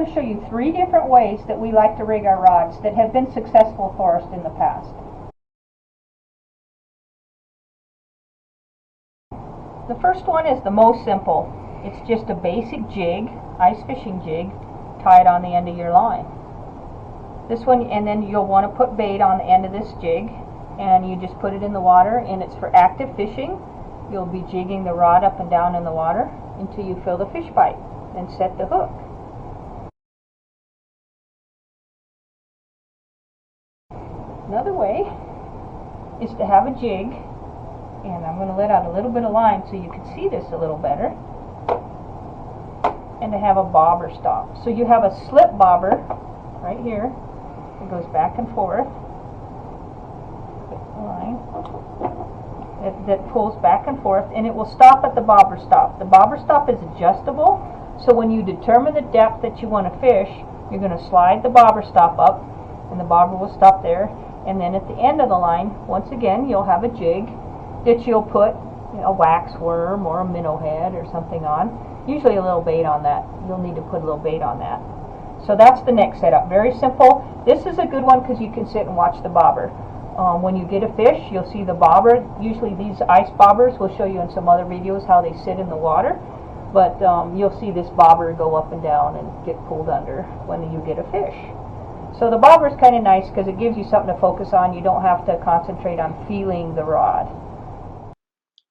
going to show you 3 different ways that we like to rig our rods that have been successful for us in the past. The first one is the most simple. It's just a basic jig, ice fishing jig, tied on the end of your line. This one, and then you'll want to put bait on the end of this jig, and you just put it in the water, and it's for active fishing. You'll be jigging the rod up and down in the water until you feel the fish bite and set the hook. Another way is to have a jig, and I'm going to let out a little bit of line so you can see this a little better, and to have a bobber stop. So you have a slip bobber right here. It goes back and forth. Line that pulls back and forth, and it will stop at the bobber stop. The bobber stop is adjustable, so when you determine the depth that you want to fish, you're going to slide the bobber stop up, and the bobber will stop there. And then at the end of the line, once again, you'll have a jig that you'll put a wax worm or a minnow head or something on. Usually a little bait on that. You'll need to put a little bait on that. So that's the next setup. Very simple. This is a good one because you can sit and watch the bobber. When you get a fish, you'll see the bobber. Usually these ice bobbers, we'll show you in some other videos how they sit in the water. But you'll see this bobber go up and down and get pulled under when you get a fish. So the bobber is kind of nice because it gives you something to focus on. You don't have to concentrate on feeling the rod.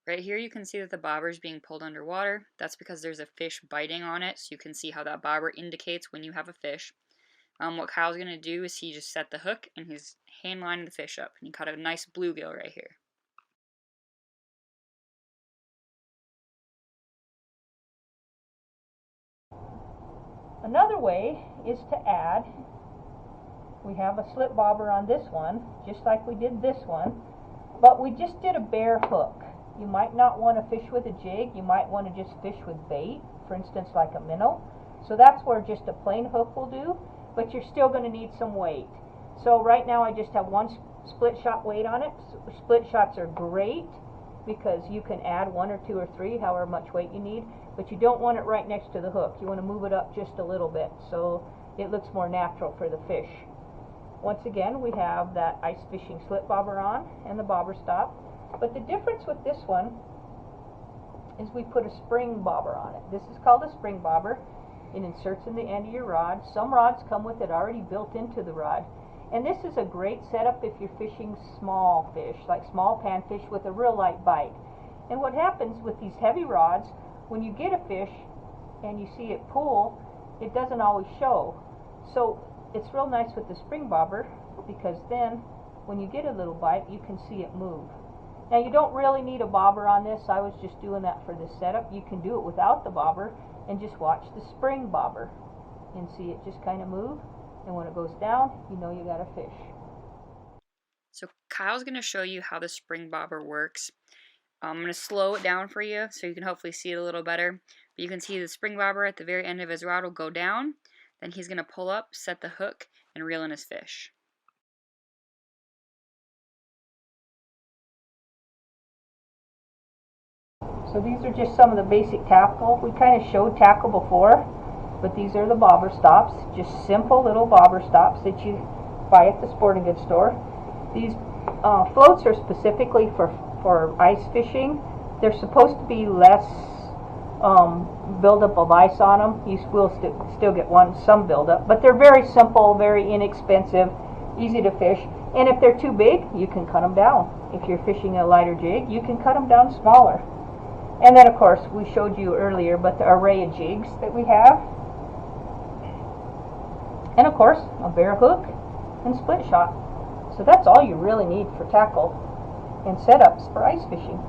Right here you can see that the bobber is being pulled underwater. That's because there's a fish biting on it, so you can see how that bobber indicates when you have a fish. What Kyle's going to do is he just set the hook and he's hand lining the fish up. And he caught a nice bluegill right here. Another way is to add, we have a slip bobber on this one, just like we did this one, but we just did a bare hook. You might not want to fish with a jig, you might want to just fish with bait, for instance like a minnow. So that's where just a plain hook will do, but you're still going to need some weight. So right now I just have one split shot weight on it. Split shots are great because you can add 1 or 2 or 3, however much weight you need, but you don't want it right next to the hook. You want to move it up just a little bit so it looks more natural for the fish. Once again, we have that ice fishing slip bobber on and the bobber stop. But the difference with this one is we put a spring bobber on it. This is called a spring bobber. It inserts in the end of your rod. Some rods come with it already built into the rod. And this is a great setup if you're fishing small fish, like small panfish with a real light bite. And what happens with these heavy rods, when you get a fish and you see it pull, it doesn't always show. So it's real nice with the spring bobber because then when you get a little bite, you can see it move. Now you don't really need a bobber on this. I was just doing that for this setup. You can do it without the bobber and just watch the spring bobber and see it just kind of move. And when it goes down, you know you got a fish. So Kyle's going to show you how the spring bobber works. I'm going to slow it down for you so you can hopefully see it a little better. But you can see the spring bobber at the very end of his rod will go down. Then he's going to pull up, set the hook, and reel in his fish. So these are just some of the basic tackle. We kind of showed tackle before, but these are the bobber stops. Just simple little bobber stops that you buy at the sporting goods store. These floats are specifically for ice fishing. They're supposed to be less buildup of ice on them. You will still get some buildup, but they're very simple, very inexpensive, easy to fish. And if they're too big, you can cut them down. If you're fishing a lighter jig, you can cut them down smaller. And then of course, we showed you earlier, but the array of jigs that we have. And of course, a bare hook and split shot. So that's all you really need for tackle and setups for ice fishing.